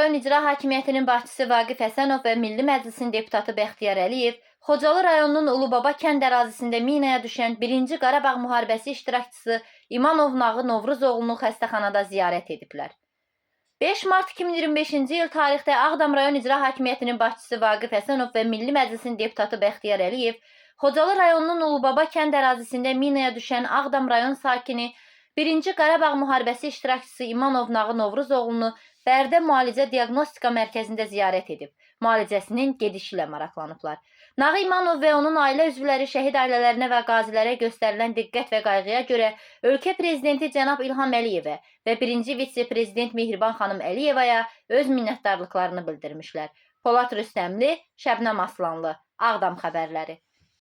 rayon İcra Hakimiyyətinin başçısı Vaqif Həsənov və Milli Məclisin deputatı Bəxtiyar Əliyev Xocalı rayonunun Ulubaba kənd ərazisində minaya düşən 1-ci Qarabağ müharibəsi iştirakçısı İmanov Nağı Novruzoğlunu xəstəxanada ziyarət ediblər. 5 mart 2025-ci il tarixdə Ağdam rayon İcra Hakimiyyətinin başçısı Vaqif Həsənov və Milli Məclisin deputatı Bəxtiyar Əliyev Xocalı rayonunun Ulubaba kənd ərazisində minaya düşən Ağdam rayon sakini 1-ci Qarabağ müharibəsi iştirakçısı İmanov Nağı Novruzoğlunu Bərdə Müalicə Diaqnostika Mərkəzində ziyarət edib. Müalicəsinin gedişi ilə maraqlanıblar. Nağı İmanov və onun ailə üzvləri şəhid ailələrinə və qazilərə göstərilən diqqət və qayğıya görə ölkə prezidenti cənab İlham Əliyevə və 1-ci vitse-prezident Mehriban xanım Əliyevaya öz minnətdarlıqlarını bildirmişlər. Polad Rüstəmli, Şəbnəm Aslanlı, Ağdam xəbərləri.